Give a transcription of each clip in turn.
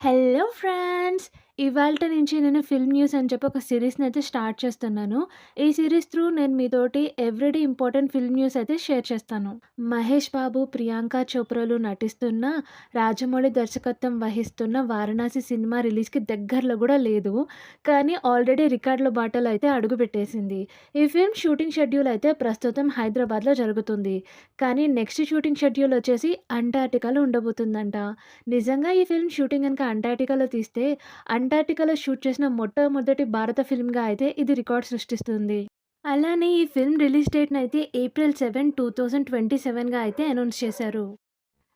Hello friends! ఇవాల్టి నుంచి నేను ఫిల్మ్ న్యూస్ అని చెప్పి ఒక సీరీస్‌నైతే స్టార్ట్ చేస్తున్నాను. ఈ సీరీస్ త్రూ నేను మీతోటి ఎవ్రీడే ఇంపార్టెంట్ ఫిల్మ్ న్యూస్ అయితే షేర్ చేస్తాను. మహేష్ బాబు, ప్రియాంక చోప్రాలు నటిస్తున్న, రాజమౌళి దర్శకత్వం వహిస్తున్న 'వారణాసి' సినిమా రిలీజ్‌కి దగ్గరలో గూడా లేదు. కానీ ఆల్రెడీ రికార్డుల బాటలో అయితే అడుగుపెట్టేసింది. ఈ ఫిల్మ్ షూటింగ్ షెడ్యూల్ అయితే ప్రస్తుతం హైదరాబాద్‌లో జరుగుతుంది. కానీ నెక్స్ట్ షూటింగ్ షెడ్యూల్ వచ్చేసి అంటార్టికాలో ఉండబోతుందంట. నిజంగా ఈ ఫిల్మ్ షూటింగ్ గనుక అంటార్టికాలో తీస్తే, అంటార్టికాలో షూట్ చేసిన మొట్టమొదటి భారత ఫిల్మ్‌గా అయితే ఇది రికార్డ్ సృష్టిస్తుంది. అలానే ఈ ఫిల్మ్ రిలీజ్ డేట్‌నయితే ఏప్రిల్ 7, 2027గా అయితే అనౌన్స్ చేశారు.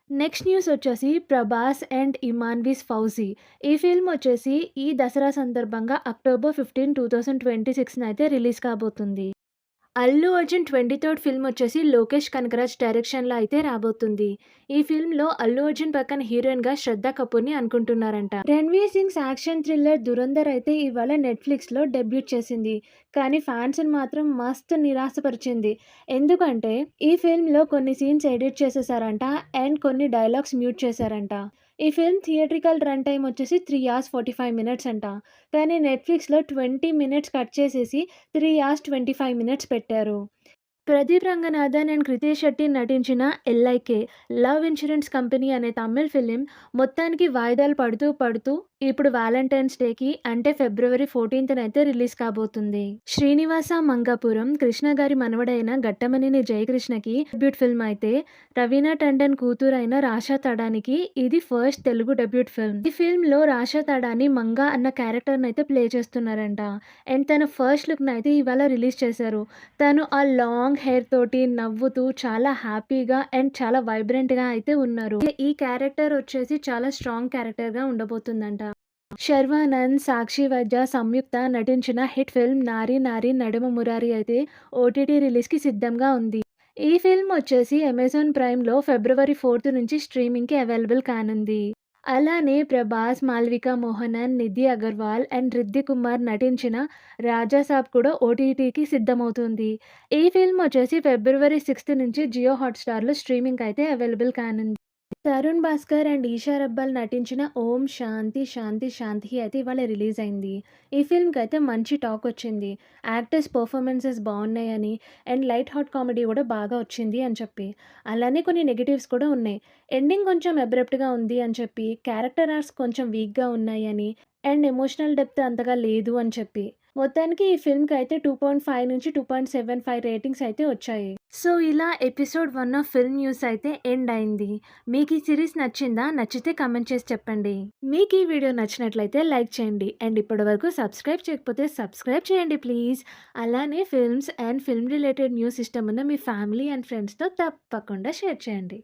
నెక్స్ట్ న్యూస్ వచ్చేసి 'ప్రభాస్ అండ్ ఇమాన్విస్ ఫౌజీ' ఈ ఫిల్మ్ వచ్చేసి ఈ దసరా సందర్భంగా అక్టోబర్ 15, 2026న అయితే రిలీజ్ కాబోతుంది. అల్లు అర్జున్ 23rd ఫిల్మ్ వచ్చేసి లోకేష్ కనగరాజ్ డైరెక్షన్‌లో అయితే రాబోతుంది. ఈ ఫిల్మ్‌లో అల్లు అర్జున్ పక్కన హీరోయిన్‌గా శ్రద్ధ కపూర్‌ని అనుకుంటున్నారంట. రణ్వీర్ సింగ్స్ యాక్షన్ థ్రిల్లర్ 'దురంధర్' అయితే ఇవాళ నెట్‌ఫ్లిక్స్‌లో డెబ్యూట్ చేసింది. కానీ ఫ్యాన్స్‌ని మాత్రం మస్తు నిరాశపరిచింది. ఎందుకంటే ఈ ఫిల్మ్‌లో కొన్ని సీన్స్ ఎడిట్ చేసేసారంట అండ్ కొన్ని డైలాగ్స్ మ్యూట్ చేశారంట. ఈ ఫిల్మ్ థియేట్రికల్ రన్ టైమ్ వచ్చేసి 3 అవర్స్ 45 మినిట్స్ అంట. కానీ నెట్‌ఫ్లిక్స్‌లో 20 మినిట్స్ కట్ చేసేసి 3 అవర్స్ 25 మినిట్స్ పెట్టారు. ప్రదీప్ రంగనాథన్ అండ్ క్రితేష్ శెట్టి నటించిన 'ఎల్ఐకే లవ్ ఇన్స్యూరెన్స్ కంపెనీ' అనే తమిళ్ ఫిలిం మొత్తానికి వాయిదాలు పడుతూ పడుతూ ఇప్పుడు వాలంటైన్స్ డేకి అంటే ఫిబ్రవరి 14న అయితే రిలీజ్ కాబోతుంది. శ్రీనివాస మంగాపురం కృష్ణ గారి మనవడైన ఘట్టమనేని జయకృష్ణకి డెబ్యూట్ ఫిల్మ్ అయితే, రవీనా టండన్ కూతురైన రాషా తడానికి ఇది ఫస్ట్ తెలుగు డెబ్యూట్ ఫిల్మ్. ఈ ఫిల్మ్‌లో రాషా తడాని మంగా అన్న క్యారెక్టర్‌ని అయితే ప్లే చేస్తున్నారంట. అండ్ తన ఫస్ట్ లుక్‌ని అయితే ఇవాళ రిలీజ్ చేశారు. తను ఆ లాంగ్ హెయిర్ తోటి నవ్వుతూ చాలా హ్యాపీగా అండ్ చాలా వైబ్రెంట్‌గా అయితే ఉన్నారు. ఈ క్యారెక్టర్ వచ్చేసి చాలా స్ట్రాంగ్ క్యారెక్టర్‌గా ఉండబోతుందంట. శర్వానంద్, సాక్షి వైద్య సంయుక్త నటించిన హిట్ ఫిల్మ్ 'నారీ నారీ నడుమ మురారి' అయితే ఓటీటీ రిలీజ్‌కి సిద్ధంగా ఉంది. ఈ ఫిల్మ్ వచ్చేసి అమెజాన్ ప్రైమ్‌లో ఫిబ్రవరి 4 నుంచి స్ట్రీమింగ్‌కి అవైలబుల్ కానుంది. అలానే ప్రభాస్, మాల్విక మోహనన్, నిధి అగర్వాల్ అండ్ రిద్దిక్ కుమార్ నటించిన 'రాజా సాబ్' కూడా ఓటీటీకి సిద్ధమవుతుంది. ఈ ఫిల్మ్ వచ్చేసి ఫిబ్రవరి 6 నుంచి జియో హాట్‌స్టార్‌లో స్ట్రీమింగ్‌కి అయితే అవైలబుల్ కానుంది. తరుణ్ భాస్కర్ అండ్ ఈషా రబ్బాల్ నటించిన 'ఓం శాంతి శాంతి శాంతి' అయితే ఇవాళ రిలీజ్ అయింది. ఈ ఫిల్మ్‌కి అయితే మంచి టాక్ వచ్చింది. యాక్టర్స్ పర్ఫార్మెన్సెస్ బాగున్నాయని అండ్ లైట్ హార్ట్ కామెడీ కూడా బాగా వచ్చింది అని చెప్పి. అలానే కొన్ని నెగెటివ్స్ కూడా ఉన్నాయి. ఎండింగ్ కొంచెం అబ్రప్ట్‌గా ఉంది అని చెప్పి, క్యారెక్టర్ ఆర్క్స్ కొంచెం వీక్‌గా ఉన్నాయని అండ్ ఎమోషనల్ డెప్త్ అంతగా లేదు అని చెప్పి. మొత్తానికి ఈ ఫిల్మ్‌కి అయితే 2.5 నుంచి 2.75 రేటింగ్స్ అయితే వచ్చాయి. సో, ఇలా ఎపిసోడ్ 1 ఆఫ్ ఫిల్మ్ న్యూస్ అయితే ఎండ్ అయింది. మీకు ఈ సిరీస్ నచ్చిందా? నచ్చితే కామెంట్ చేసి చెప్పండి. మీకు ఈ వీడియో నచ్చినట్లయితే లైక్ చేయండి. అండ్ ఇప్పటివరకు సబ్స్క్రైబ్ చేయకపోతే సబ్స్క్రైబ్ చేయండి ప్లీజ్. అలానే films and film related news ఇష్టం ఉన్న మీ ఫ్యామిలీ అండ్ ఫ్రెండ్స్‌తో తప్పకుండా షేర్ చేయండి.